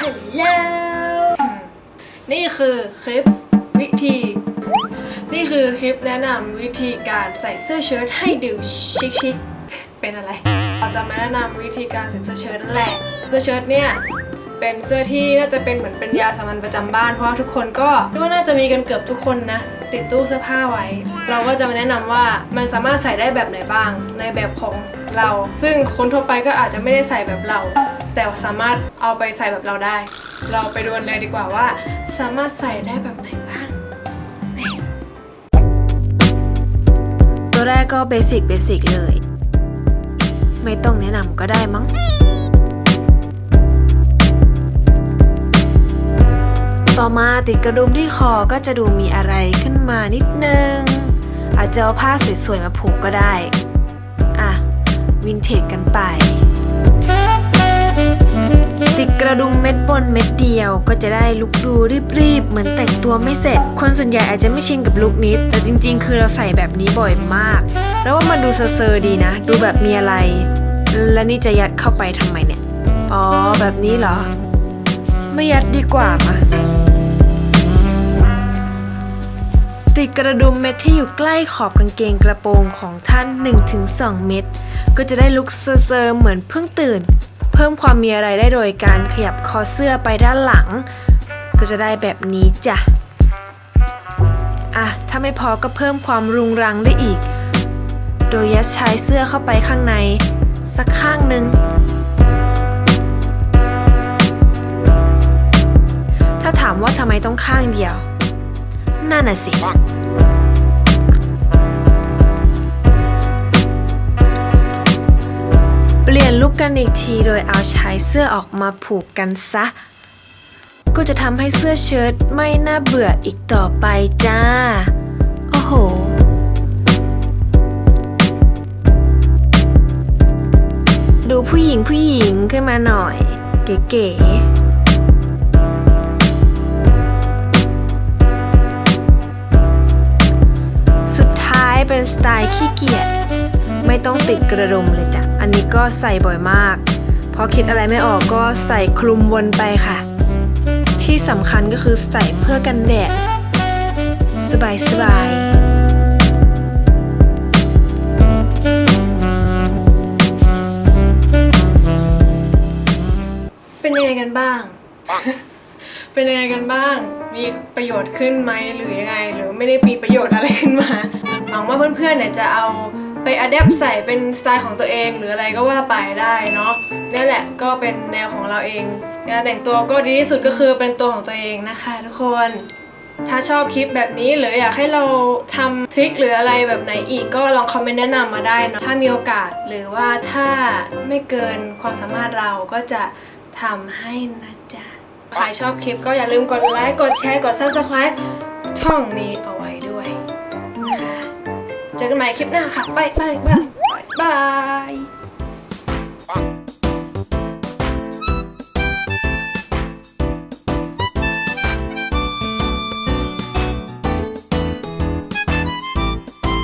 ฮัลโหลนี่คือคลิปแนะนำวิธีการใส่เสื้อเชิ้ตให้ดูชิคๆเป็นอะไรเราจะมาแนะนำวิธีการใส่เสื้อเชิ้ตนั่นแหละเสื้อเชิ้ตเนี่ยเป็นเสื้อที่น่าจะเป็นเหมือนเป็นยาสามัญประจำบ้านเพราะว่าทุกคนก็น่าจะมีกันเกือบทุกคนนะติดตู้เสื้อผ้าไว้เราก็จะมาแนะนำว่ามันสามารถใส่ได้แบบไหนบ้างในแบบของเราซึ่งคนทั่วไปก็อาจจะไม่ได้ใส่แบบเราแต่สามารถเอาไปใส่แบบเราได้เราไปดูกันเลยดีกว่าว่าสามารถใส่ได้แบบไหนบ้างตัวแรกก็เบสิกเลยไม่ต้องแนะนำก็ได้มั้งต่อมาติดกระดุมที่คอก็จะดูมีอะไรขึ้นมานิดนึงอาจจะเอาผ้าสวยๆมาผูกก็ได้อ่ะวินเทจกันไปติดกระดุมเม็ดบนเม็ดเดียวก็จะได้ลุคดูรีบๆเหมือนแต่งตัวไม่เสร็จคนส่วนใหญ่อาจจะไม่ชินกับลุคนี้แต่จริงๆคือเราใส่แบบนี้บ่อยมากแล้วว่ามันดูเซอร์ๆดีนะดูแบบมีอะไรแล้วนี่จะยัดเข้าไปทำไมเนี่ยอ๋อแบบนี้เหรอไม่ยัดดีกว่ามาติดกระดุมเม็ดที่อยู่ใกล้ขอบกางเกงกระโปรงของท่าน 1-2 เม็ดก็จะได้ลุคเซอร์ๆเหมือนเพิ่งตื่นเพิ่มความมีอะไรได้โดยการขยับคอเสื้อไปด้านหลังก็จะได้แบบนี้จ้ะอ่ะถ้าไม่พอก็เพิ่มความรุงรังได้อีกโดยยัดชายเสื้อเข้าไปข้างในสักข้างหนึ่งถ้าถามว่าทำไมต้องข้างเดียวนั่นน่ะสิเปลี่ยนลุคกันอีกทีโดยเอาชายเสื้อออกมาผูกกันซะก็จะทำให้เสื้อเชิ้ตไม่น่าเบื่ออีกต่อไปจ้าโอ้โหดูผู้หญิงขึ้นมาหน่อยเก๋ๆสุดท้ายเป็นสไตล์ขี้เกียจไม่ต้องติดกระดุมเลยจ้ะอันนี้ก็ใส่บ่อยมากพอคิดอะไรไม่ออกก็ใส่คลุมวนไปค่ะที่สำคัญก็คือใส่เพื่อกันแดดสบายเป็นยังไงกันบ้าง เป็นยังไงกันบ้างมีประโยชน์ขึ้นไหมหรือยังไงหรือไม่ได้มีประโยชน์อะไรขึ้นมาหวังว่าเพื่อนๆเนี่ยจะเอาไปอะแดปใส่เป็นสไตล์ของตัวเองหรืออะไรก็ว่าไปได้เนาะนี่แหละก็เป็นแนวของเราเองการแต่งตัวก็ดีที่สุดก็คือเป็นตัวของตัวเองนะคะทุกคนถ้าชอบคลิปแบบนี้หรืออยากให้เราทำทริคหรืออะไรแบบไหนอีกก็ลองคอมเมนต์แนะนำมาได้เนาะถ้ามีโอกาสหรือว่าถ้าไม่เกินความสามารถเราก็จะทำให้นะจ๊ะใครชอบคลิปก็อย่าลืมกดไลค์กดแชร์กด Subscribe ช่องนี้เอาไว้ด้วยนะคะเจอกันใหม่คลิปหน้าค่ะบาย